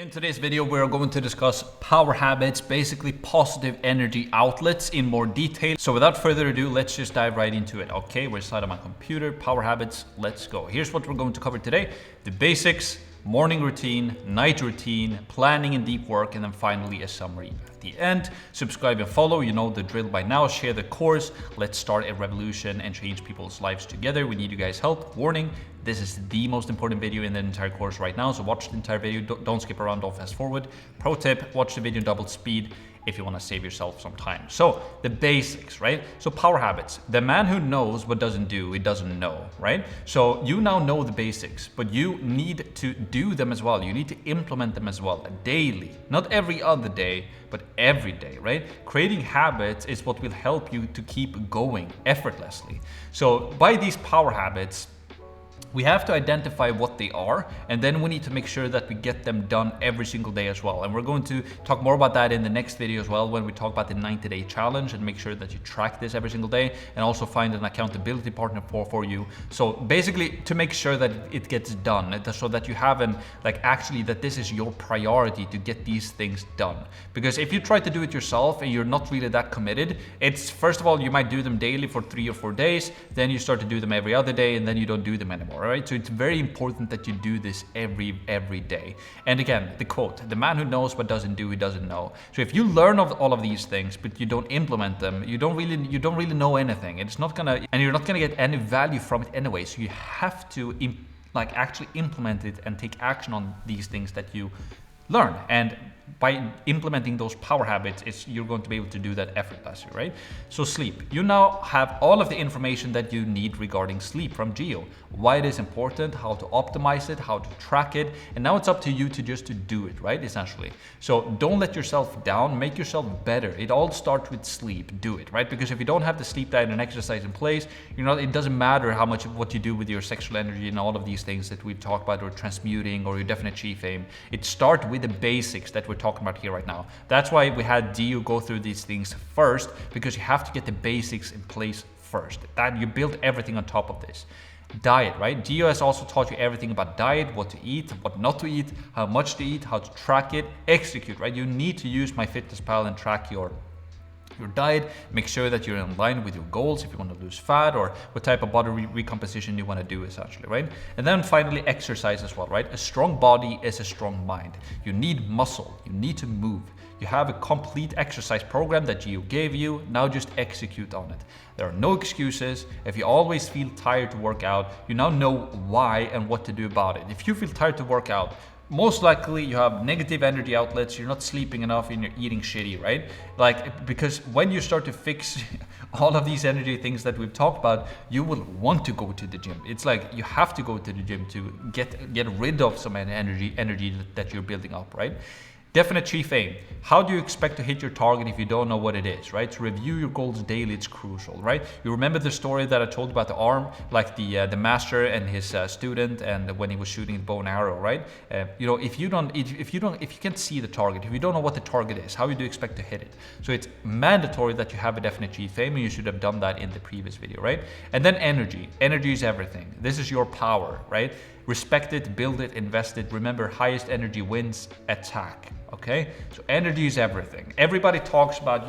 In today's video, we're going to discuss power habits, basically positive energy outlets in more detail. So without further ado, let's just dive right into it. Okay, we're inside of my computer, power habits, let's go. Here's what we're going to cover today. The basics, morning routine, night routine, planning and deep work, and then finally a summary at the end. Subscribe and follow, you know the drill by now. Share the course. Let's start a revolution and change people's lives together. We need you guys' help. Warning, this is the most important video in the entire course right now, so watch the entire video. Don't skip around, don't fast forward. Pro tip, watch the video double speed if you want to save yourself some time. So the basics, right? So power habits. The man who knows but doesn't do, he doesn't know, right? So you now know the basics, but you need to do them as well. You need to implement them as well daily, not every other day, but every day, right? Creating habits is what will help you to keep going effortlessly. So by these power habits, we have to identify what they are, and then we need to make sure that we get them done every single day as well. And we're going to talk more about that in the next video as well, when we talk about the 90-day challenge and make sure that you track this every single day and also find an accountability partner for you. So basically to make sure that it gets done, so that you have actually that this is your priority to get these things done. Because if you try to do it yourself and you're not really that committed, it's first of all, you might do them daily for 3 or 4 days, then you start to do them every other day, and then you don't do them anymore. All right, so it's very important that you do this every day. And again, the quote, the man who knows but doesn't do, he doesn't know. So if you learn of all of these things but you don't implement them, you don't really know anything. It's not gonna, and you're not gonna get any value from it anyway. So you have to actually implement it and take action on these things that you learn. And by implementing those power habits, you're going to be able to do that effortlessly, right? So sleep. You now have all of the information that you need regarding sleep from Geo. Why it is important, how to optimize it, how to track it, and now it's up to you to just to do it, right? Essentially. So don't let yourself down, make yourself better. It all starts with sleep. Do it, right? Because if you don't have the sleep diet and exercise in place, it doesn't matter how much of what you do with your sexual energy and all of these things that we've talked about, or transmuting, or your definite chief aim. It starts with the basics that we're talking about here right now. That's why we had Geo go through these things first, because you have to get the basics in place first. That you build everything on top of this. Diet, right? Geo has also taught you everything about diet, what to eat, what not to eat, how much to eat, how to track it, execute, right? You need to use MyFitnessPal and track your diet. Make sure that you're in line with your goals if you want to lose fat, or what type of body recomposition you want to do, essentially, right? And then finally, exercise as well, right? A strong body is a strong mind. You need muscle, you need to move. You have a complete exercise program that Geo gave you. Now just execute on it. There are no excuses. If you always feel tired to work out, you now know why and what to do about it. If you feel tired to work out, most likely you have negative energy outlets, you're not sleeping enough, and you're eating shitty, right? Because when you start to fix all of these energy things that we've talked about, you will want to go to the gym. It's like you have to go to the gym to get rid of some energy that you're building up, right? Definite chief aim. How do you expect to hit your target if you don't know what it is, right? To review your goals daily, it's crucial, right? You remember the story that I told about the arm, like the master and his student, and when he was shooting the bow and arrow, right? If you can't see the target, if you don't know what the target is, how do you expect to hit it? So it's mandatory that you have a definite chief aim, and you should have done that in the previous video, right? And then energy. Energy is everything. This is your power, right? Respect it, build it, invest it. Remember, highest energy wins. Attack. Okay, so energy is everything. Everybody talks about,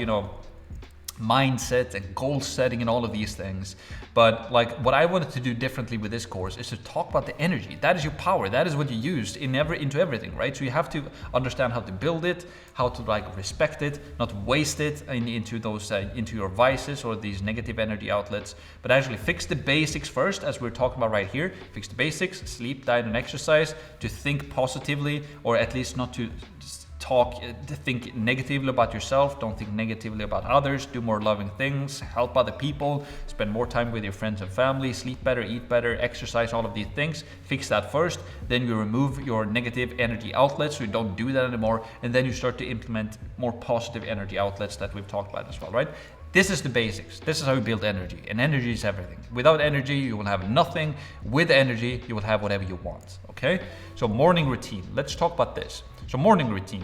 mindset and goal setting and all of these things, but what I wanted to do differently with this course is to talk about the energy. That is your power. That is what you use into everything, right? So you have to understand how to build it, how to respect it, not waste it into those into your vices or these negative energy outlets, but actually fix the basics first, as we're talking about right here. Fix the basics: sleep, diet, and exercise. To think positively, or at least not to think negatively about yourself. Don't think negatively about others. Do more loving things, help other people, spend more time with your friends and family, sleep better, eat better, exercise, all of these things. Fix that first. Then you remove your negative energy outlets, so you don't do that anymore, and then you start to implement more positive energy outlets that we've talked about as well, right? This is the basics. This is how you build energy, and energy is everything. Without energy, you will have nothing. With energy, you will have whatever you want, okay? So morning routine, let's talk about this. So morning routine.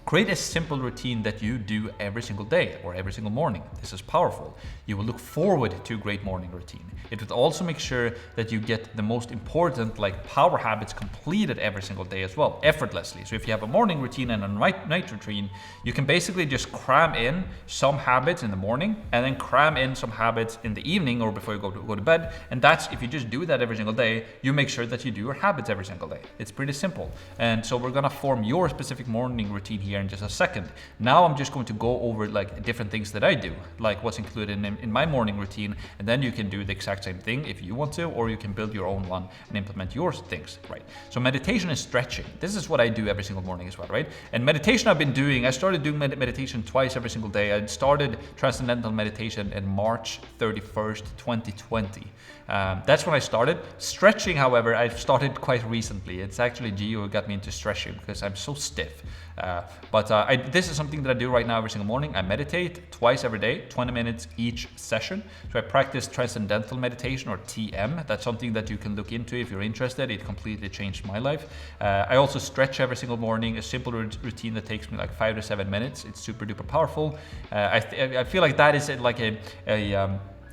Create a simple routine that you do every single day or every single morning. This is powerful. You will look forward to a great morning routine. It will also make sure that you get the most important power habits completed every single day as well, effortlessly. So if you have a morning routine and a night routine, you can basically just cram in some habits in the morning and then cram in some habits in the evening or before you go to bed. And that's, if you just do that every single day, you make sure that you do your habits every single day. It's pretty simple. And so we're gonna form your specific morning routine here in just a second. Now I'm just going to go over different things that I do, like what's included in my morning routine, and then you can do the exact same thing if you want to, or you can build your own one and implement your things, right? So meditation and stretching. This is what I do every single morning as well, right? And meditation I started doing meditation twice every single day. I started Transcendental Meditation in March 31st, 2020. That's when I started. Stretching, however, I started quite recently. It's actually Gio who got me into stretching because I'm so stiff. This is something that I do right now every single morning. I meditate twice every day, 20 minutes each session. So I practice Transcendental Meditation, or TM. That's something that you can look into if you're interested. It completely changed my life. I also stretch every single morning, a simple routine that takes me 5 to 7 minutes. It's super duper powerful. I feel like that is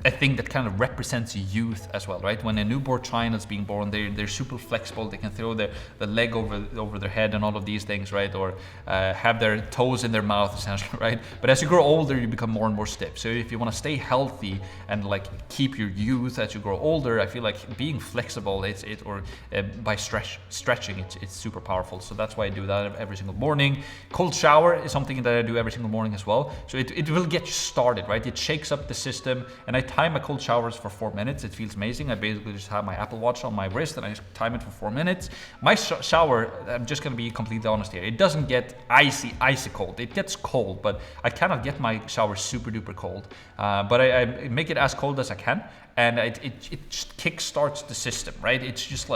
a thing that kind of represents youth as well, right? When a newborn child is being born, they're super flexible. They can throw the leg over their head and all of these things, right? Or have their toes in their mouth, essentially, right? But as you grow older, you become more and more stiff. So if you want to stay healthy and keep your youth as you grow older, I feel like being flexible, by stretching, it's super powerful. So that's why I do that every single morning. Cold shower is something that I do every single morning as well. So it will get you started, right? It shakes up the system, and I time my cold showers for 4 minutes. It feels amazing. I basically just have my Apple Watch on my wrist and I just time it for 4 minutes. My shower, I'm just gonna be completely honest here, it doesn't get icy cold. It gets cold, but I cannot get my shower super duper cold. But I make it as cold as I can, and it just kickstarts the system, right? It's just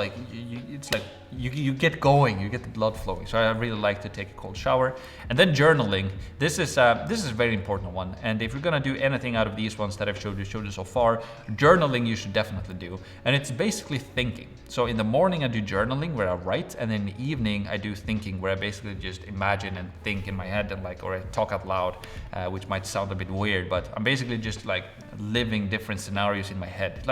you get going, you get the blood flowing. So I really like to take a cold shower. And then journaling. This is a very important one. And if you're gonna do anything out of these ones that I've showed you so far, journaling you should definitely do. And it's basically thinking. So in the morning I do journaling where I write, and in the evening I do thinking where I basically just imagine and think in my head and or I talk out loud, which might sound a bit weird, but I'm basically just living different scenarios in my head,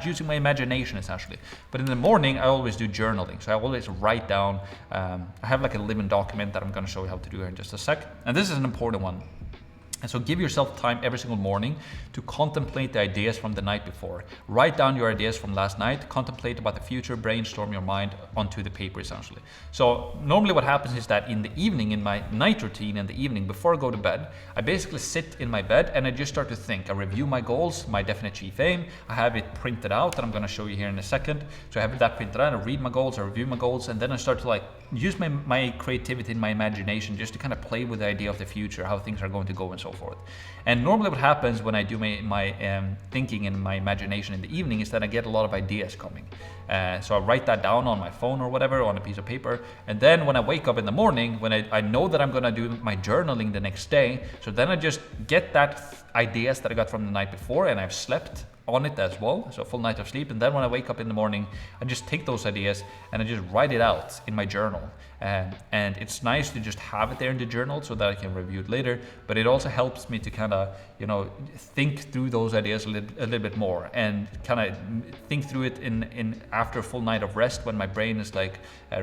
using my imagination essentially. But in the morning I always do journaling. So I always write down, I have a living document that I'm going to show you how to do here in just a sec. And this is an important one. And so give yourself time every single morning to contemplate the ideas from the night before. Write down your ideas from last night, contemplate about the future, brainstorm your mind onto the paper essentially. So normally what happens is that in the evening, in my night routine in the evening before I go to bed, I basically sit in my bed and I just start to think. I review my goals, my definite chief aim. I have it printed out that I'm going to show you here in a second. So I have that printed out, I read my goals, I review my goals, and then I start to use my creativity and my imagination just to kind of play with the idea of the future, how things are going to go and so forth. And normally what happens when I do my thinking and my imagination in the evening is that I get a lot of ideas coming. So I write that down on my phone or whatever, on a piece of paper. And then when I wake up in the morning, when I know that I'm going to do my journaling the next day, so then I just get that ideas that I got from the night before, and I've slept on it as well, so a full night of sleep. And then when I wake up in the morning, I just take those ideas and I just write it out in my journal. And it's nice to just have it there in the journal so that I can review it later, but it also helps me to kind of think through those ideas a little bit more, and kind of think through it in after a full night of rest when my brain is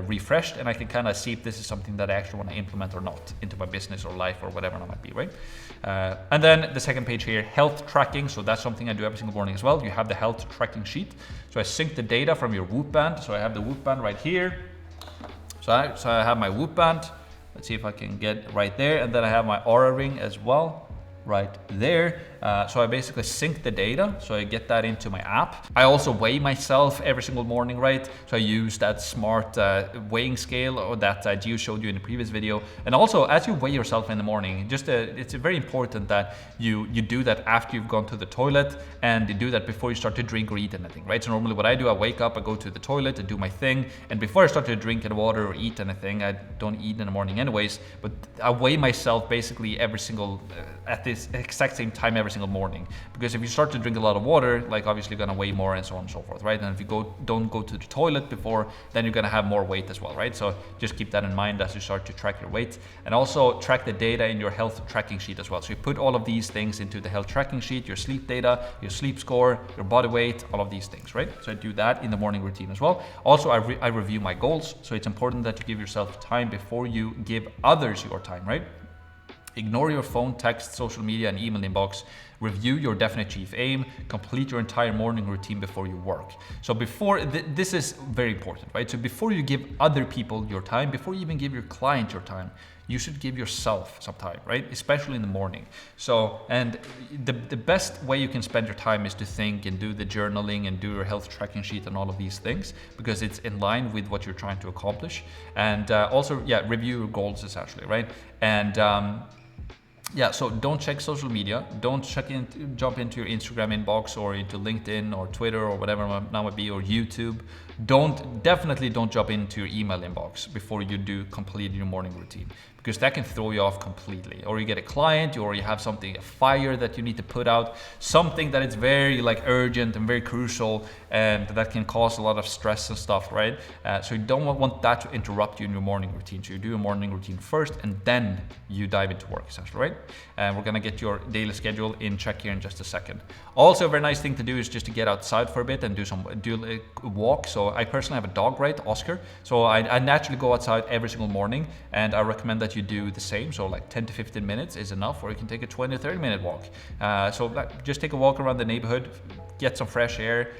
refreshed, and I can kind of see if this is something that I actually want to implement or not into my business or life or whatever it might be, right? And then the second page here, health tracking. So that's something I do every single morning as well. You have the health tracking sheet. So I sync the data from your Whoop band. So I have the Whoop band right here. So I have my Whoop band. Let's see if I can get right there. And then I have my Aura ring as well, right there. So I basically sync the data, so I get that into my app. I also weigh myself every single morning, right? So I use that smart weighing scale, or that Gio showed you in the previous video. And also, as you weigh yourself in the morning, it's very important that you do that after you've gone to the toilet, and you do that before you start to drink or eat anything, right? So normally what I do, I wake up, I go to the toilet, I do my thing, and before I start to drink any water or eat anything, I don't eat in the morning anyways, but I weigh myself basically every single at this exact same time every single morning. Because if you start to drink a lot of water, like obviously you're gonna weigh more and so on and so forth, right? And if you don't go to the toilet before, then you're gonna have more weight as well, right? So just keep that in mind as you start to track your weight, and also track the data in your health tracking sheet as well. So you put all of these things into the health tracking sheet, your sleep data, your sleep score, your body weight, all of these things, right? So I do that in the morning routine as well. Also, I review my goals. So it's important that you give yourself time before you give others your time, right? Ignore your phone, text, social media, and email inbox. Review your definite chief aim. Complete your entire morning routine before you work. So before, this is very important, right? So before you give other people your time, before you even give your client your time, you should give yourself some time, right? Especially in the morning. So, and the best way you can spend your time is to think and do the journaling and do your health tracking sheet and all of these things, because it's in line with what you're trying to accomplish. And also, yeah, review your goals essentially, right? And yeah, so don't check social media. Don't jump into your Instagram inbox or into LinkedIn or Twitter or whatever it now might be, or YouTube. Definitely don't jump into your email inbox before you do complete your morning routine, because that can throw you off completely. Or you get a client, or you have something, a fire that you need to put out, something that is very like urgent and very crucial, and that can cause a lot of stress and stuff, right? So you don't want that to interrupt you in your morning routine. So you do your morning routine first, and then you dive into work, essentially, right? And we're gonna get your daily schedule in check here in just a second. Also, a very nice thing to do is just to get outside for a bit and do a walk. So I personally have a dog, right, Oscar. So I naturally go outside every single morning, and I recommend that you do the same. So like 10 to 15 minutes is enough, or you can take a 20 or 30 minute walk. So just take a walk around the neighborhood, get some fresh air,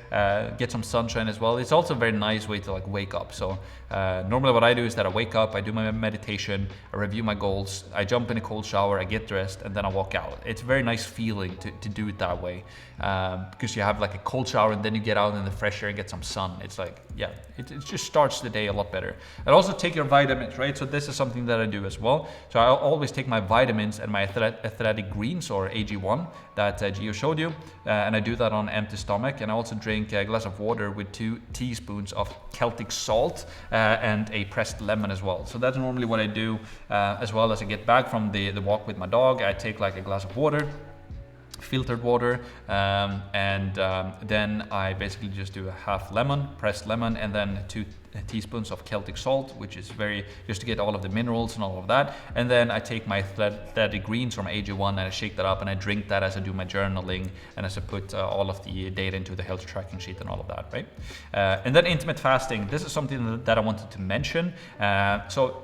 get some sunshine as well. It's also a very nice way to like wake up. So normally what I do is that I wake up, I do my meditation, I review my goals, I jump in a cold shower, I get dressed, and then I walk out. It's a very nice feeling to do it that way, because you have like a cold shower and then you get out in the fresh air and get some sun. It's like, yeah, it just starts the day a lot better. And also take your vitamins, right? So this is something that I do as well. So I always take my vitamins and my athletic greens, or AG1, that Gio showed you, and I do that on empty stomach. And I also drink a glass of water with 2 teaspoons of Celtic salt and a pressed lemon as well. So that's normally what I do, as well as I get back from the walk with my dog. I take like a glass of water, filtered water, and then I basically just do a half lemon, pressed lemon, and then 2 teaspoons of Celtic salt, which is just to get all of the minerals and all of that. And then I take my athletic greens from AG1 and I shake that up and I drink that as I do my journaling and as I put all of the data into the health tracking sheet and all of that, right? And then intermittent fasting. This is something that I wanted to mention. So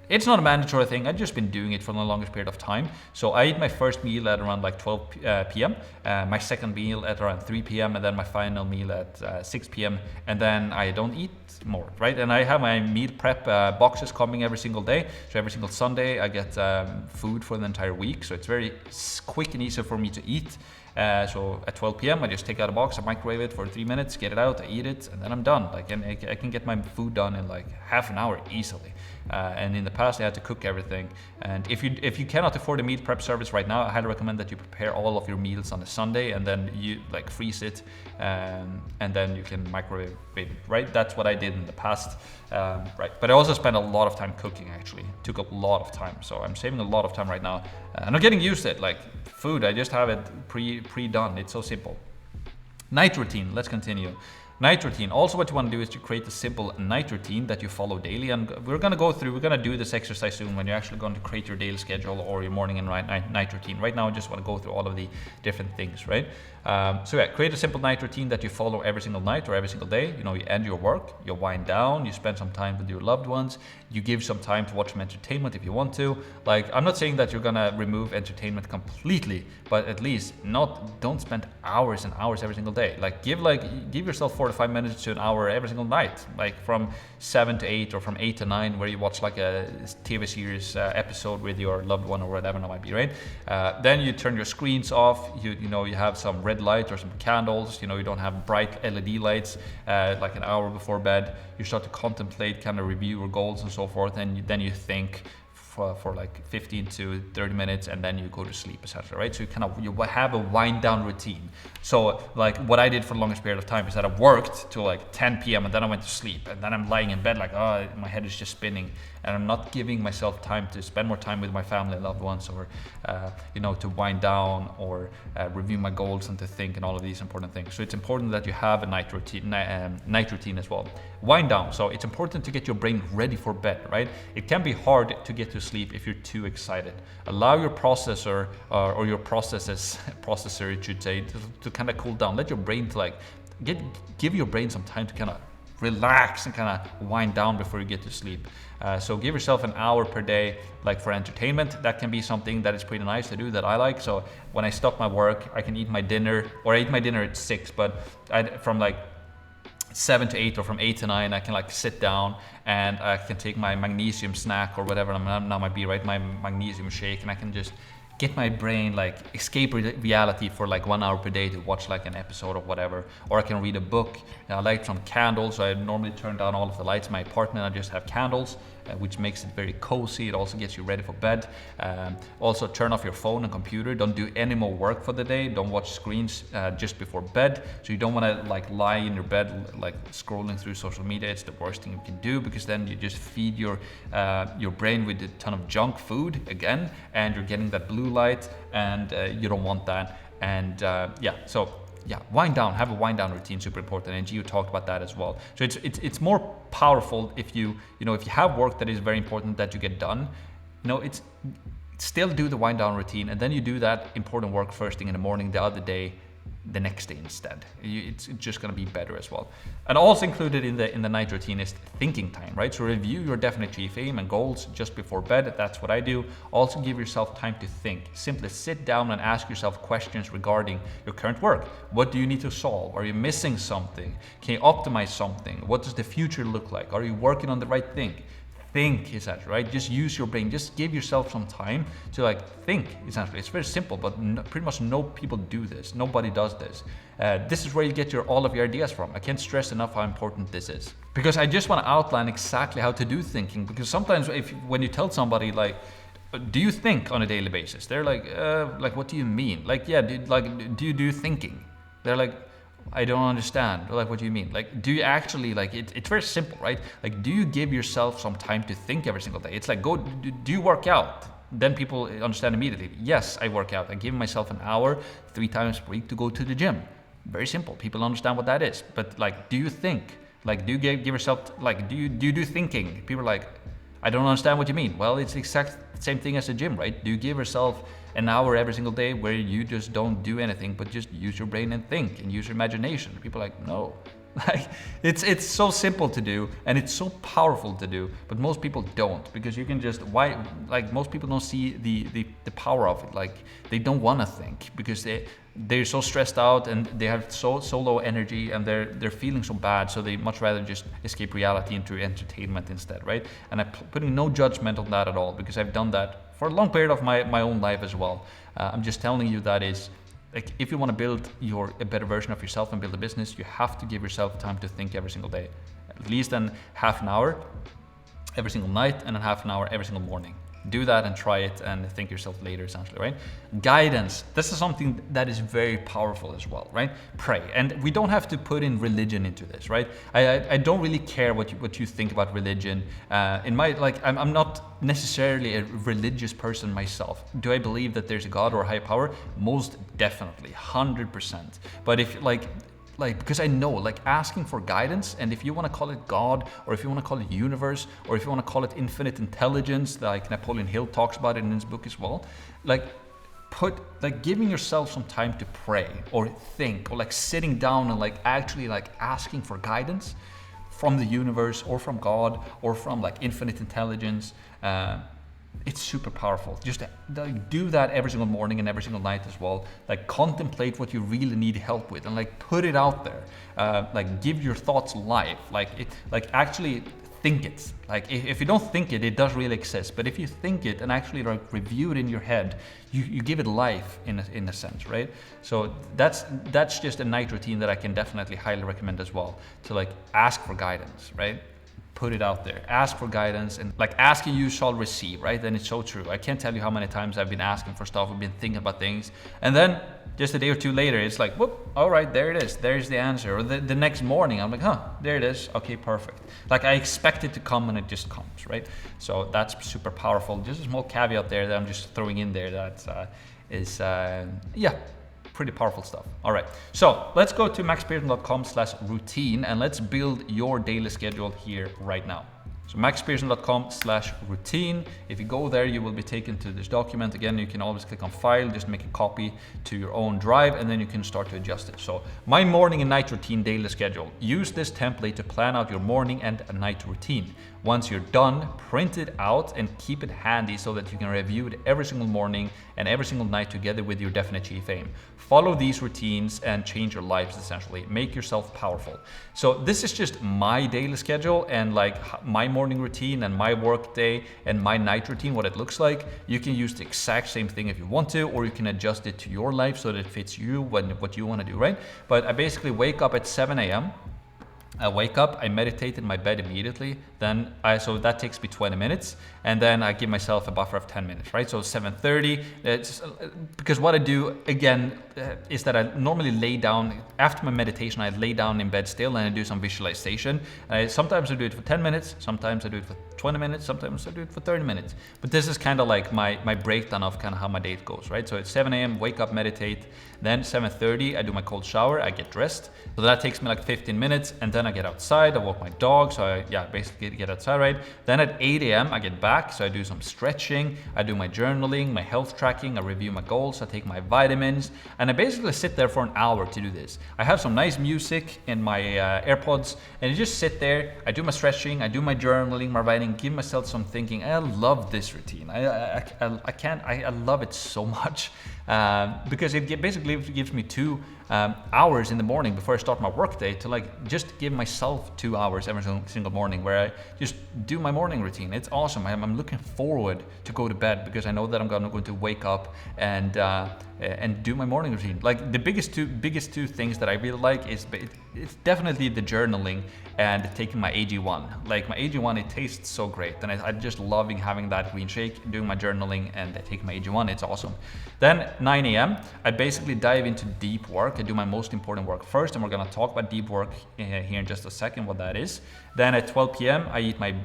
it's not a mandatory thing. I've just been doing it for the longest period of time. So I eat my first meal at around like 12 p.m., my second meal at around 3 p.m., and then my final meal at 6 p.m., and then I don't eat more, right? And I have my meal prep boxes coming every single day. So every single Sunday I get food for the entire week. So it's very quick and easy for me to eat. So at 12 p.m. I just take out a box, I microwave it for 3 minutes, get it out, I eat it, and then I'm done. Like, and I can get my food done in like half an hour easily. And in the past I had to cook everything. And if you cannot afford a meal prep service right now, I highly recommend that you prepare all of your meals on a Sunday and then you like freeze it, and then you can microwave it, right? That's what I did in the past, right? But I also spent a lot of time cooking. Actually, it took a lot of time, so I'm saving a lot of time right now, and I'm getting used to it. Like food, I just have it pre-done. It's so simple. Night routine. Let's continue. Night routine. Also, what you want to do is to create a simple night routine that you follow daily. And we're going to do this exercise soon when you're actually going to create your daily schedule or your morning and night routine. Right now, I just want to go through all of the different things, right? So yeah, create a simple night routine that you follow every single night or every single day. You know, you end your work, you wind down, you spend some time with your loved ones, you give some time to watch some entertainment if you want to. Like, I'm not saying that you're gonna remove entertainment completely, but at least don't spend hours and hours every single day. Like give yourself 45 minutes to an hour every single night, like from 7 to 8 or from 8 to 9, where you watch like a TV series episode with your loved one or whatever it might be, right? Then you turn your screens off. You have some red light or some candles. You don't have bright LED lights like an hour before bed. You start to contemplate, kind of review your goals and so forth, and then you think for like 15 to 30 minutes, and then you go to sleep, essentially, right? So you have a wind down routine. So like what I did for the longest period of time is that I worked till like 10 p.m. and then I went to sleep, and then I'm lying in bed like, oh, my head is just spinning, and I'm not giving myself time to spend more time with my family and loved ones, or to wind down, or review my goals and to think, and all of these important things. So it's important that you have a night routine as well. Wind down. So it's important to get your brain ready for bed, right? It can be hard to get to sleep if you're too excited. Allow your processor or your processor, it should say, to kind of cool down. Let your brain to like give your brain some time to kind of relax and kind of wind down before you get to sleep. So give yourself an hour per day, like for entertainment. That can be something that is pretty nice to do, that I like. So when I stop my work, I can eat my dinner, or I eat my dinner at 6, but from like 7 to 8 or from 8 to 9, I can like sit down and I can take my magnesium snack or whatever now might be, right? My magnesium shake, and I can just get my brain like escape reality for like 1 hour per day to watch like an episode of whatever, or I can read a book. I light some candles. So I normally turn down all of the lights in my apartment. I just have candles, which makes it very cozy. It also gets you ready for bed. Also turn off your phone and computer. Don't do any more work for the day. Don't watch screens just before bed. So you don't want to like lie in your bed like scrolling through social media. It's the worst thing you can do, because then you just feed your brain with a ton of junk food again, and you're getting that blue light, and you don't want that. And wind down. Have a wind down routine, super important. And Gio talked about that as well. So it's more powerful if you have work that is very important that you get done. It's still do the wind down routine, and then you do that important work first thing in the morning the other day, the next day instead. It's just going to be better as well. And also included in the night routine is thinking time, right? So review your definite chief aim and goals just before bed. That's what I do. Also give yourself time to think. Simply sit down and ask yourself questions regarding your current work. What do you need to solve? Are you missing something? Can you optimize something? What does the future look like? Are you working on the right thing? Think, essentially, right? Just use your brain. Just give yourself some time to like think, essentially. It's very simple, but pretty much no people do this. Nobody does this. This is where you get all of your ideas from. I can't stress enough how important this is, because I just want to outline exactly how to do thinking. Because sometimes when you tell somebody like, do you think on a daily basis? They're like what do you mean? Like, yeah, do you do thinking? They're like, I don't understand. Like, what do you mean? Like, do you actually, like, it's very simple, right? Like, do you give yourself some time to think every single day? It's like, do you work out? Then people understand immediately. Yes, I work out. I give myself an hour 3 times per week to go to the gym. Very simple. People understand what that is. But like, do you think? Like, do you give yourself, like, do you do thinking? People are like, I don't understand what you mean. Well, it's the exact same thing as a gym, right? Do you give yourself an hour every single day where you just don't do anything but just use your brain and think and use your imagination? People are like, no. Like, it's so simple to do, and it's so powerful to do, but most people don't, because you can just most people don't see the power of it. Like, they don't want to think because they're so stressed out and they have so low energy, and they're feeling so bad, so they much rather just escape reality into entertainment instead, right? And I'm putting no judgment on that at all, because I've done that for a long period of my own life as well. I'm just telling you that is, like, if you want to build a better version of yourself and build a business, you have to give yourself time to think every single day, at least half an hour every single night, and then half an hour every single morning. Do that and try it and think yourself later, essentially, right? Guidance. This is something that is very powerful as well, right? Pray. And we don't have to put in religion into this, right? I don't really care what you think about religion. I'm not necessarily a religious person myself. Do I believe that there's a God or a higher power? Most definitely, 100%. But if because I know, like, asking for guidance, and if you want to call it God, or if you want to call it universe, or if you want to call it infinite intelligence, like Napoleon Hill talks about it in his book as well, giving yourself some time to pray or think, or like sitting down and like actually like asking for guidance from the universe or from God or from like infinite intelligence. It's super powerful. Just do that every single morning and every single night as well. Like, contemplate what you really need help with, and like put it out there. Like, give your thoughts life. Actually think it. Like, if you don't think it, it does really exist. But if you think it and actually like review it in your head, you give it life in a sense, right? So that's just a night routine that I can definitely highly recommend as well. To like ask for guidance, right? put it out there. Ask for guidance, and like asking you shall receive, right? And it's so true. I can't tell you how many times I've been asking for stuff, I've been thinking about things, and then just a day or two later, it's like, whoop, all right, there it is. There's the answer. Or the next morning, I'm like, huh, there it is. Okay, perfect. Like I expect it to come and it just comes, right? So that's super powerful. Just a small caveat there that I'm just throwing in there that is, yeah, pretty powerful stuff. All right, so let's go to maxpearson.com/routine and let's build your daily schedule here right now. So maxpearson.com/routine. If you go there, you will be taken to this document. Again, you can always click on file, just make a copy to your own drive, and then you can start to adjust it. So my morning and night routine daily schedule. Use this template to plan out your morning and night routine. Once you're done, print it out and keep it handy so that you can review it every single morning and every single night together with your definite chief aim. Follow these routines and change your lives essentially. Make yourself powerful. So this is just my daily schedule and like my morning routine and my work day and my night routine, what it looks like. You can use the exact same thing if you want to, or you can adjust it to your life so that it fits you, what you want to do, right? But I basically wake up at 7 a.m. I wake up, I meditate in my bed immediately, so that takes me 20 minutes, and then I give myself a buffer of 10 minutes, right? So 7:30, because what I do, again, is that I normally lay down, after my meditation, I lay down in bed still and I do some visualization. Sometimes I do it for 10 minutes, sometimes I do it for 20 minutes, sometimes I do it for 30 minutes. But this is kind of like my breakdown of kind of how my day goes, right? So at 7 a.m., wake up, meditate, then 7:30, I do my cold shower, I get dressed. So that takes me like 15 minutes, and then I get outside, I walk my dog, so I basically get outside, right? Then at 8 a.m. I get back, so I do some stretching, I do my journaling, my health tracking, I review my goals, I take my vitamins, and I basically sit there for an hour to do this. I have some nice music in my AirPods, and I just sit there, I do my stretching, I do my journaling, my writing, give myself some thinking. I love this routine. I love it so much. Because it basically gives me 2 hours in the morning before I start my workday to like just give myself 2 hours every single morning where I just do my morning routine. It's awesome. I'm looking forward to go to bed because I know that I'm going to wake up and do my morning routine. Like the biggest two things that I really like is it's definitely the journaling and taking my AG1. Like my AG1, it tastes so great, and I'm just loving having that green shake, doing my journaling and taking my AG1. It's awesome. Then 9 a.m. I basically dive into deep work. I do my most important work first, and we're gonna talk about deep work here in just a second, what that is. Then at 12 p.m. I eat my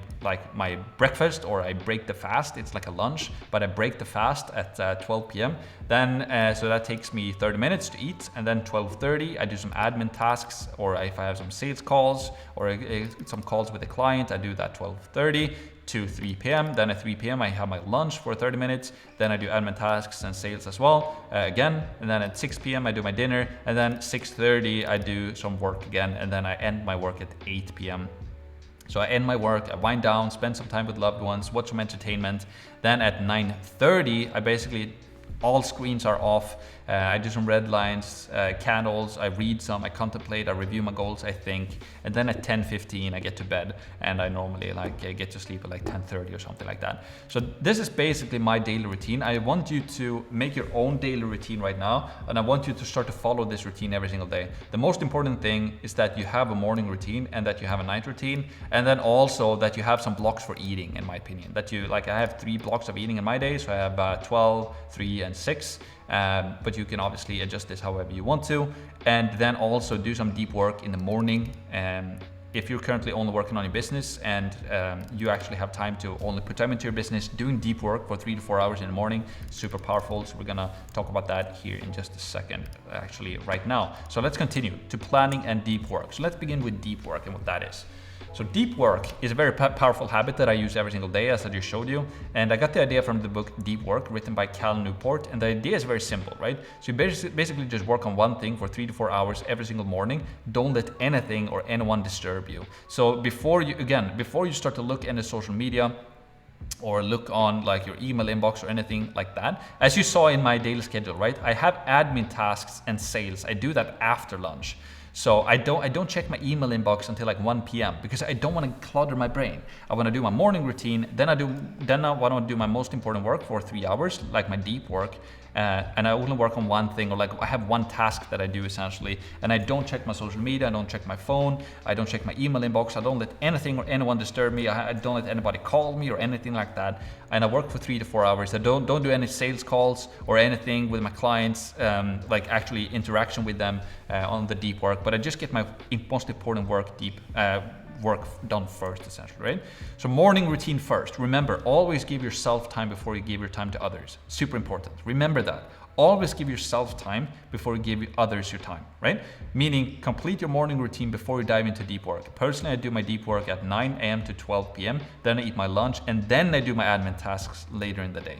breakfast, or I break the fast. It's like a lunch, but I break the fast at 12 p.m. Then so that takes me 30 minutes to eat, and then 12:30 I do some admin tasks, or if I have some sales calls or some calls with a client, I do that 12:30 to 3 p.m. Then at 3 p.m. I have my lunch for 30 minutes. Then I do admin tasks and sales as well again. And then at 6 p.m. I do my dinner. And then 6:30 I do some work again. And then I end my work at 8 p.m. So I end my work, I wind down, spend some time with loved ones, watch some entertainment. Then at 9:30 I basically, all screens are off. I do some red lines, candles, I read some, I contemplate, I review my goals, I think. And then at 10:15 I get to bed, and I normally get to sleep at like 10:30 or something like that. So this is basically my daily routine. I want you to make your own daily routine right now, and I want you to start to follow this routine every single day. The most important thing is that you have a morning routine and that you have a night routine, and then also that you have some blocks for eating, in my opinion. That you, like I have 3 blocks of eating in my day, so I have 12, 3, and 6. But you can obviously adjust this however you want to, and then also do some deep work in the morning. If you're currently only working on your business and you actually have time to only put time into your business, doing deep work for 3 to 4 hours in the morning, super powerful. So we're gonna talk about that here in just a second, actually right now. So let's continue to planning and deep work. So let's begin with deep work and what that is. So deep work is a very powerful habit that I use every single day, as I just showed you. And I got the idea from the book Deep Work, written by Cal Newport. And the idea is very simple, right? So you basically just work on one thing for 3 to 4 hours every single morning. Don't let anything or anyone disturb you. So before you start to look into social media, or look on like your email inbox or anything like that, as you saw in my daily schedule, right? I have admin tasks and sales. I do that after lunch. So I don't check my email inbox until like 1 p.m. because I don't want to clutter my brain. I want to do my morning routine, then I want to do my most important work for 3 hours, like my deep work. And I only work on one thing, or like I have one task that I do essentially, and I don't check my social media, I don't check my phone, I don't check my email inbox, I don't let anything or anyone disturb me, I don't let anybody call me or anything like that. And I work for 3 to 4 hours. I don't do any sales calls or anything with my clients, like actually interaction with them on the deep work, but I just get my most important work done first, essentially, right? So morning routine first. Remember, always give yourself time before you give your time to others. Super important. Remember that. Always give yourself time before you give others your time, right? Meaning complete your morning routine before you dive into deep work. Personally, I do my deep work at 9 a.m. to 12 p.m. Then I eat my lunch, and then I do my admin tasks later in the day.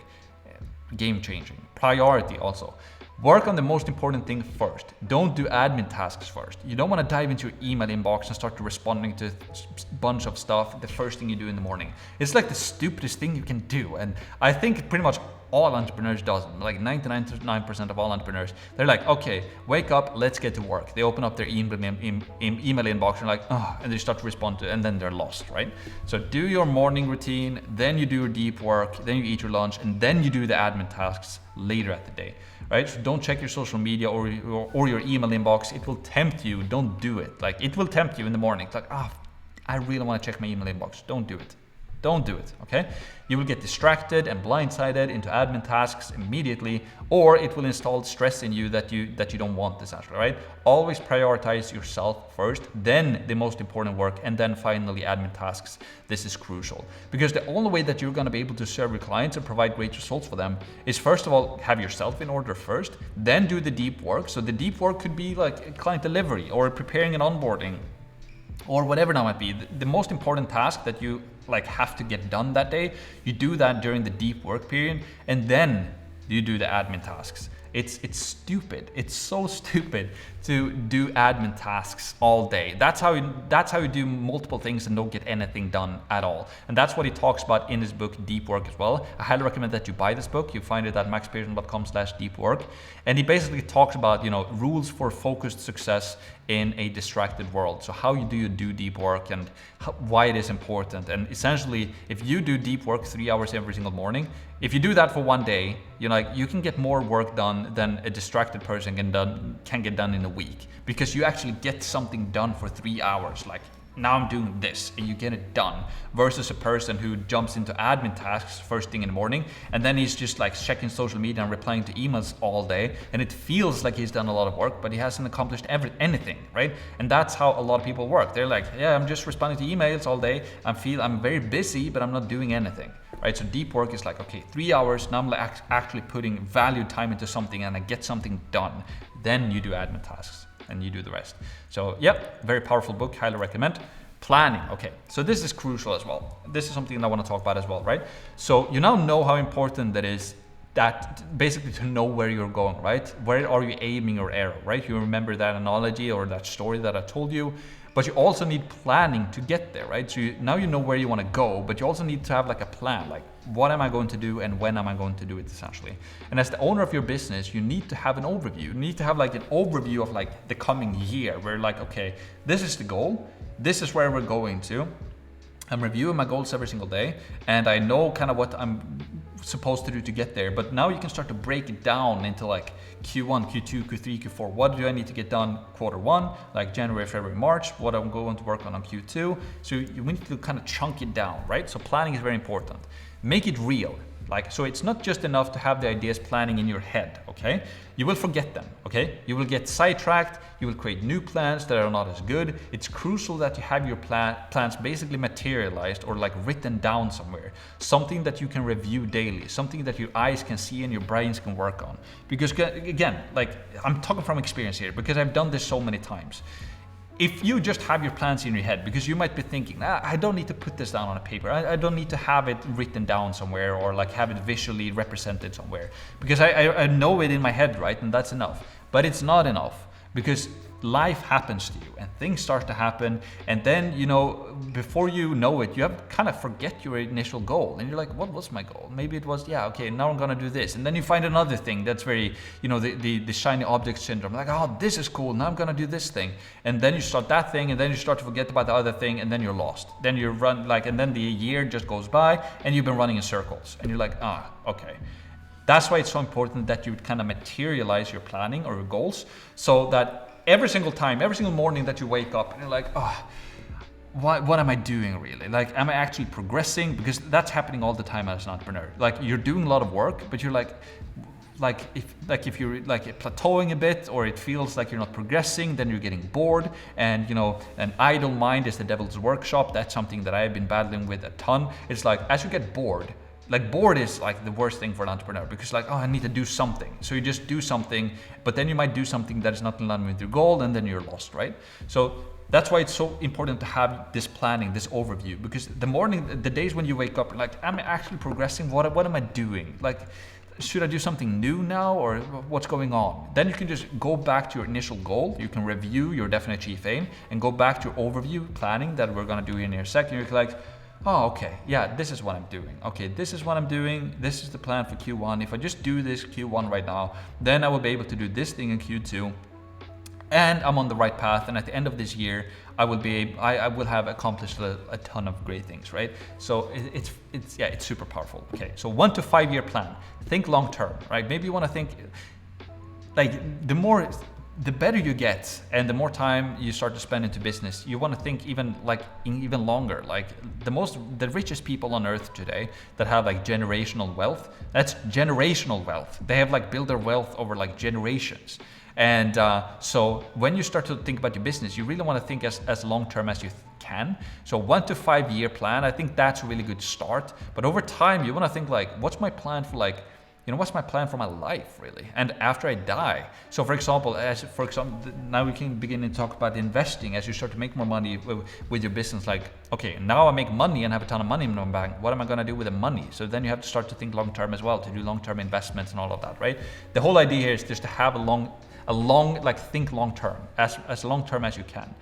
Game changing. Priority also. Work on the most important thing first. Don't do admin tasks first. You don't want to dive into your email inbox and start responding to a bunch of stuff the first thing you do in the morning. It's like the stupidest thing you can do. And I think pretty much all entrepreneurs does it. Like 99% of all entrepreneurs, they're like, okay, wake up, let's get to work. They open up their email inbox and like, oh, and they start to respond to it, and then they're lost, right? So do your morning routine, then you do your deep work, then you eat your lunch, and then you do the admin tasks later at the day, right? So don't check your social media or your email inbox. It will tempt you. Don't do it. Like it will tempt you in the morning. It's like, I really want to check my email inbox. Don't do it. Don't do it, okay? You will get distracted and blindsided into admin tasks immediately, or it will install stress in you that you don't want, essentially, right? Always prioritize yourself first, then the most important work, and then finally admin tasks. This is crucial because the only way that you're going to be able to serve your clients and provide great results for them is, first of all, have yourself in order first, then do the deep work. So the deep work could be like client delivery or preparing an onboarding, or whatever that might be. The most important task that you like have to get done that day, you do that during the deep work period, and then you do the admin tasks. It's stupid. It's so stupid to do admin tasks all day. That's how you do multiple things and don't get anything done at all. And that's what he talks about in his book, Deep Work, as well. I highly recommend that you buy this book. You find it at maxpearson.com/deepwork. And he basically talks about, rules for focused success in a distracted world. So how you do deep work and why it is important. And essentially, if you do deep work 3 hours every single morning, if you do that for one day, you can get more work done than a distracted person can get done in a week, because you actually get something done for 3 hours. Like, now I'm doing this, and you get it done, versus a person who jumps into admin tasks first thing in the morning, and then he's just like checking social media and replying to emails all day, and it feels like he's done a lot of work, but he hasn't accomplished anything, right? And that's how a lot of people work. They're like, yeah, I'm just responding to emails all day. I'm very busy, but I'm not doing anything, right? So deep work is like, okay, 3 hours, now I'm like actually putting value time into something, and I get something done. Then you do admin tasks, and you do the rest. So yep, very powerful book, highly recommend. Planning, okay, so this is crucial as well. This is something that I want to talk about as well, right? So you now know how important that is, that basically to know where you're going, right? Where are you aiming your arrow, right? You remember that analogy or that story that I told you, but you also need planning to get there, right? So now you know where you want to go, but you also need to have like a plan, like what am I going to do and when am I going to do it, essentially. And as the owner of your business, you need to have an overview. You need to have like an overview of like the coming year, where like, okay, this is the goal, this is where we're going to. I'm reviewing my goals every single day, and I know kind of what I'm supposed to do to get there. But now you can start to break it down into like Q1, Q2, Q3, Q4. What do I need to get done Q1, like January, February, March? What I'm going to work on Q2. So you need to kind of chunk it down, right? So planning is very important. Make it real. So it's not just enough to have the ideas planning in your head, okay? You will forget them, okay? You will get sidetracked, you will create new plans that are not as good. It's crucial that you have your plans basically materialized or like written down somewhere. Something that you can review daily, something that your eyes can see and your brains can work on. Because again, like I'm talking from experience here, because I've done this so many times. If you just have your plans in your head, because you might be thinking, I don't need to put this down on a paper. I don't need to have it written down somewhere or like have it visually represented somewhere, because I know it in my head, right? And that's enough. But it's not enough, because life happens to you and things start to happen, and then, you know, before you know it, you have kind of forget your initial goal, and you're like, what was my goal? Maybe it was, yeah, okay, now I'm gonna do this, and then you find another thing that's very, you know, the shiny object syndrome, like, oh, this is cool, now I'm gonna do this thing, and then you start that thing, and then you start to forget about the other thing, and then you're lost. Then you run like, and then the year just goes by, and you've been running in circles, and you're like, okay. That's why it's so important that you kind of materialize your planning or your goals, so that every single time, every single morning that you wake up, and you're like, what am I doing really? Like, am I actually progressing? Because that's happening all the time as an entrepreneur. Like, you're doing a lot of work, but you're like if you're like plateauing a bit, or it feels like you're not progressing, then you're getting bored. And, you know, an idle mind is the devil's workshop. That's something that I've been battling with a ton. It's like, as you get bored, like, bored is like the worst thing for an entrepreneur, because like, oh, I need to do something. So you just do something, but then you might do something that is not in line with your goal, and then you're lost, right? So that's why it's so important to have this planning, this overview, because the days when you wake up, like, am I actually progressing? What am I doing? Like, should I do something new now, or what's going on? Then you can just go back to your initial goal. You can review your definite chief aim and go back to your overview planning that we're gonna do in a second. You're like, oh, okay, yeah, this is what I'm doing. Okay, this is what I'm doing. This is the plan for Q1. If I just do this Q1 right now, then I will be able to do this thing in Q2. And I'm on the right path. And at the end of this year, I will have accomplished a ton of great things, right? So it's super powerful. Okay, so 1 to 5 year plan. Think long term, right? Maybe you want to think, like, the better you get and the more time you start to spend into business, you want to think even longer. Like, the richest people on earth today that have like generational wealth, that's generational wealth. They have like built their wealth over like generations. And so when you start to think about your business, you really want to think as long-term as you can. So 1 to 5 year plan, I think that's a really good start. But over time, you want to think like, what's my plan for, like, you know, what's my plan for my life really? And after I die. So for example, now we can begin to talk about investing as you start to make more money with your business. Like, okay, now I make money and have a ton of money in my bank. What am I going to do with the money? So then you have to start to think long-term as well, to do long-term investments and all of that, right? The whole idea here is just to have think long-term, as long-term as you can.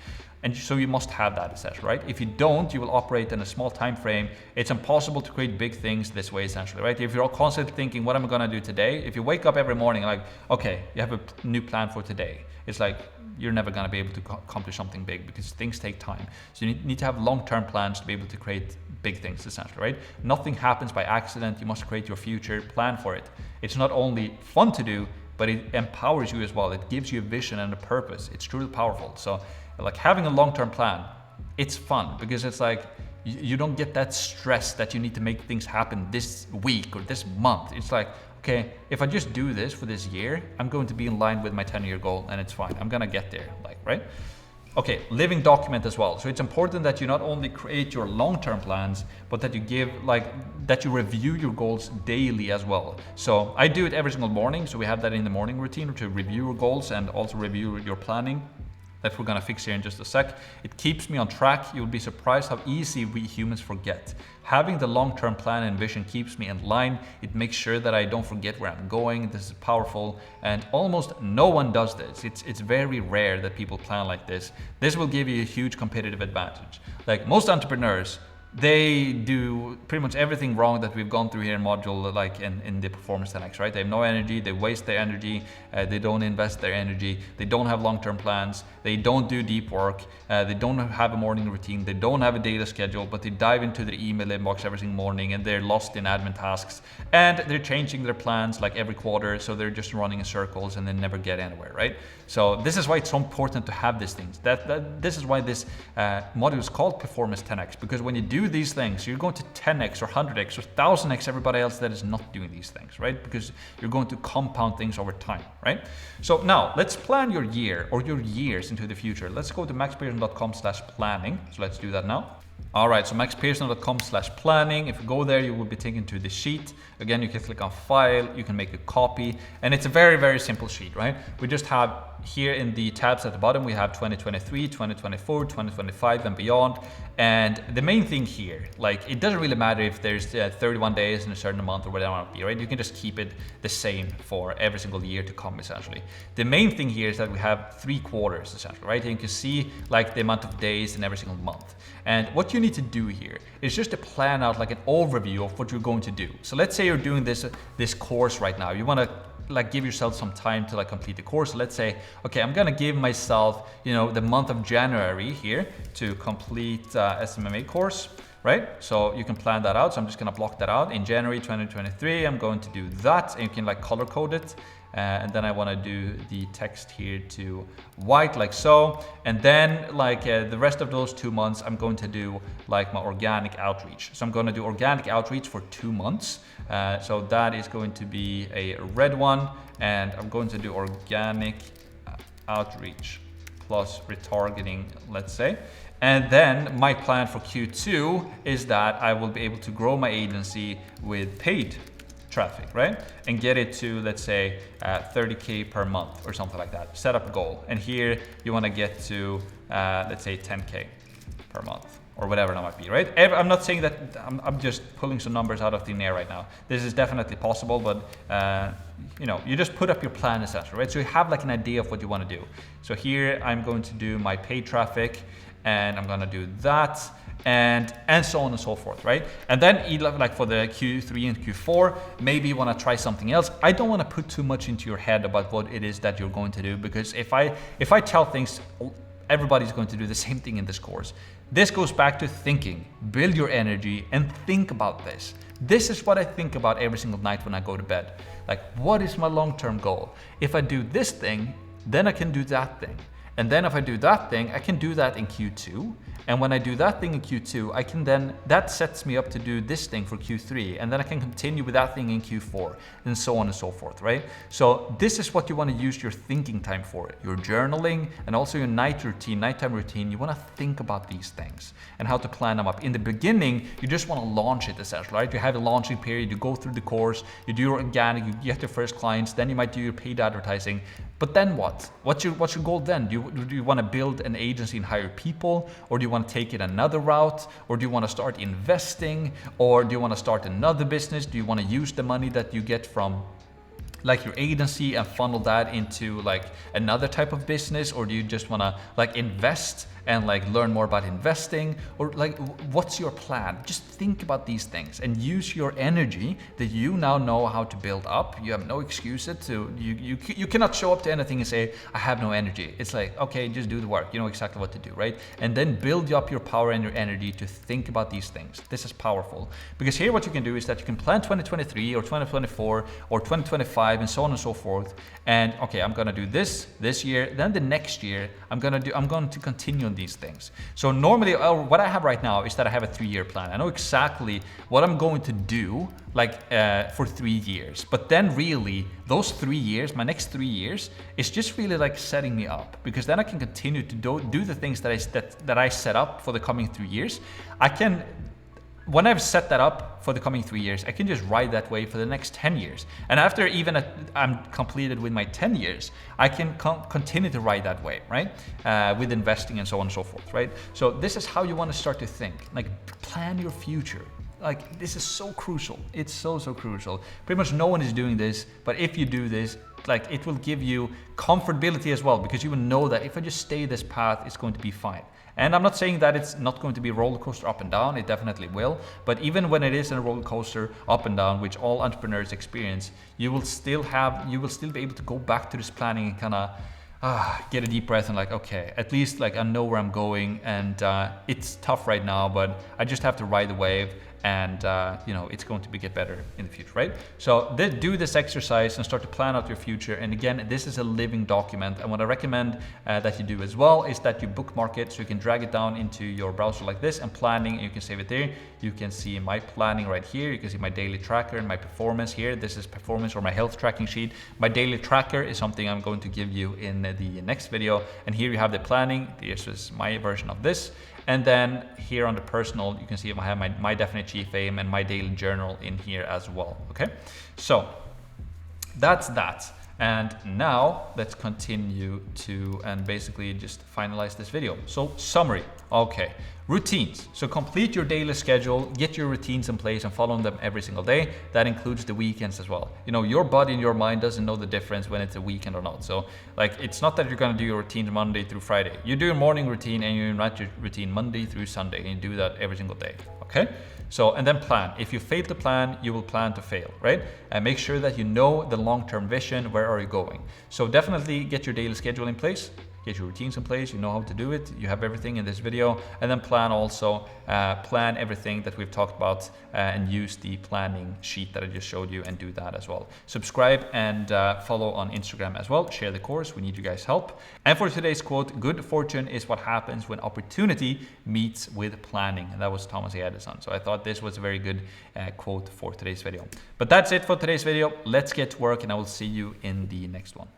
And so you must have that essentially, right? If you don't, you will operate in a small time frame. It's impossible to create big things this way, essentially, right? If you're constantly thinking, what am I gonna do today? If you wake up every morning like, okay, you have a new plan for today, it's like, you're never gonna be able to accomplish something big, because things take time. So you need to have long-term plans to be able to create big things, essentially, right? Nothing happens by accident. You must create your future, plan for it. It's not only fun to do, but it empowers you as well. It gives you a vision and a purpose. It's truly powerful. So like, having a long-term plan, it's fun, because it's like, you don't get that stress that you need to make things happen this week or this month. It's like, okay, if I just do this for this year, I'm going to be in line with my 10-year goal, and it's fine. I'm gonna get there, like, right? Okay, living document as well. So it's important that you not only create your long-term plans, but that you review your goals daily as well. So I do it every single morning. So we have that in the morning routine to review your goals and also review your planning. That we're gonna fix here in just a sec. It keeps me on track. You'll be surprised how easy we humans forget. Having the long-term plan and vision keeps me in line. It makes sure that I don't forget where I'm going. This is powerful, and almost no one does this. It's very rare that people plan like this. This will give you a huge competitive advantage. Like, most entrepreneurs, they do pretty much everything wrong that we've gone through here in module, like in the Performance 10x, right? They have no energy, they waste their energy, they don't invest their energy, they don't have long-term plans, they don't do deep work, they don't have a morning routine, they don't have a daily schedule, but they dive into their email inbox every single morning, and they're lost in admin tasks, and they're changing their plans like every quarter, so they're just running in circles and they never get anywhere, right? So this is why it's so important to have these things. This is why this module is called Performance 10x, because when you do these things, you're going to 10x or 100x or 1000x everybody else that is not doing these things, right? Because you're going to compound things over time, right? So now let's plan your year or your years into the future. Let's go to maxpearson.com/planning. So let's do that now. All right, so maxpearson.com/planning. If you go there, you will be taken to the sheet. Again, you can click on file, you can make a copy, and it's a very, very simple sheet, right? We just have here in the tabs at the bottom, we have 2023, 2024, 2025 and beyond. And the main thing here, like it doesn't really matter if there's 31 days in a certain month or whatever it might be, right? You can just keep it the same for every single year to come, essentially. The main thing here is that we have 3 quarters, essentially, right? And you can see like the amount of days in every single month. And what you need to do here is just to plan out like an overview of what you're going to do. So let's say you're doing this course right now. You want to like give yourself some time to like complete the course. So let's say, okay, I'm gonna give myself, you know, the month of January here to complete SMMA course, right? So you can plan that out. So I'm just gonna block that out. In January 2023, I'm going to do that, and you can like color code it. And then I want to do the text here to white like so, and then like the rest of those 2 months I'm going to do like my organic outreach. So I'm going to do organic outreach for 2 months. So that is going to be a red one, and I'm going to do organic outreach plus retargeting, let's say. And then my plan for Q2 is that I will be able to grow my agency with paid traffic, right? And get it to, let's say, 30K per month or something like that. Set up a goal. And here you want to get to, let's say 10K per month or whatever that might be, right? I'm not saying that, I'm just pulling some numbers out of thin air right now. This is definitely possible, but you know, you just put up your plan essentially, right? So you have like an idea of what you want to do. So here I'm going to do my paid traffic, and I'm going to do that. And so on and so forth, right? And then like for the Q3 and Q4, maybe you want to try something else. I don't want to put too much into your head about what it is that you're going to do, because if I tell things, everybody's going to do the same thing in this course. This goes back to thinking. Build your energy and think about this. This is what I think about every single night when I go to bed. Like, what is my long-term goal? If I do this thing, then I can do that thing. And then if I do that thing, I can do that in Q2. And when I do that thing in Q2, I can then, that sets me up to do this thing for Q3. And then I can continue with that thing in Q4, and so on and so forth, right? So this is what you want to use your thinking time for. Your journaling and also your nighttime routine. You want to think about these things and how to plan them up. In the beginning, you just want to launch it essentially, right? You have a launching period, you go through the course, you do your organic, you get your first clients, then you might do your paid advertising. But then what? What's your goal then? Do you want to build an agency and hire people? Or do you want to take it another route? Or do you want to start investing? Or do you want to start another business? Do you want to use the money that you get from like your agency and funnel that into like another type of business? Or do you just want to like invest and like learn more about investing? Or like, what's your plan? Just think about these things and use your energy that you now know how to build up. You have no excuses to, you cannot show up to anything and say, I have no energy. It's like, okay, just do the work. You know exactly what to do, right? And then build up your power and your energy to think about these things. This is powerful, because here what you can do is that you can plan 2023 or 2024 or 2025 and so on and so forth. And okay, I'm gonna do this year, then the next year I'm going to continue on these things. So normally what I have right now is that I have a 3-year plan. I know exactly what I'm going to do like for 3 years, but then really those 3 years, my next 3 years is just really like setting me up, because then I can continue to do the things that I set up for the coming 3 years. When I've set that up for the coming 3 years, I can just ride that way for the next 10 years. And after even I'm completed with my 10 years, I can continue to ride that way, right? With investing and so on and so forth, right? So this is how you want to start to think, like plan your future. Like this is so crucial. It's so crucial. Pretty much no one is doing this, but if you do this, like it will give you comfortability as well, because you will know that if I just stay this path, it's going to be fine. And I'm not saying that it's not going to be a roller coaster up and down, it definitely will. But even when it is a roller coaster up and down, which all entrepreneurs experience, you will still be able to go back to this planning and kind of get a deep breath and like, okay, at least like I know where I'm going, and it's tough right now, but I just have to ride the wave. And you know, it's going to get better in the future, right? So do this exercise and start to plan out your future. And again, this is a living document. And what I recommend that you do as well is that you bookmark it, so you can drag it down into your browser like this, and planning, and you can save it there. You can see my planning right here. You can see my daily tracker and my performance here. This is performance or my health tracking sheet. My daily tracker is something I'm going to give you in the next video. And here you have the planning. This is my version of this. And then here on the personal, you can see I have my definite chief aim and my daily journal in here as well. Okay, so that's that. And now let's continue to and basically just finalize this video. So summary, okay. Routines. So complete your daily schedule, get your routines in place and follow them every single day. That includes the weekends as well. You know, your body and your mind doesn't know the difference when it's a weekend or not. So like, it's not that you're gonna do your routine Monday through Friday. You do your morning routine and you write your routine Monday through Sunday, and you do that every single day, okay? So, and then plan. If you fail to plan, you will plan to fail, right? And make sure that you know the long-term vision, where are you going? So definitely get your daily schedule in place, get your routines in place, you know how to do it, you have everything in this video, and then plan also, plan everything that we've talked about and use the planning sheet that I just showed you and do that as well. Subscribe and follow on Instagram as well, share the course, we need you guys' help. And for today's quote, good fortune is what happens when opportunity meets with planning. And that was Thomas A. Edison. So I thought this was a very good quote for today's video. But that's it for today's video. Let's get to work and I will see you in the next one.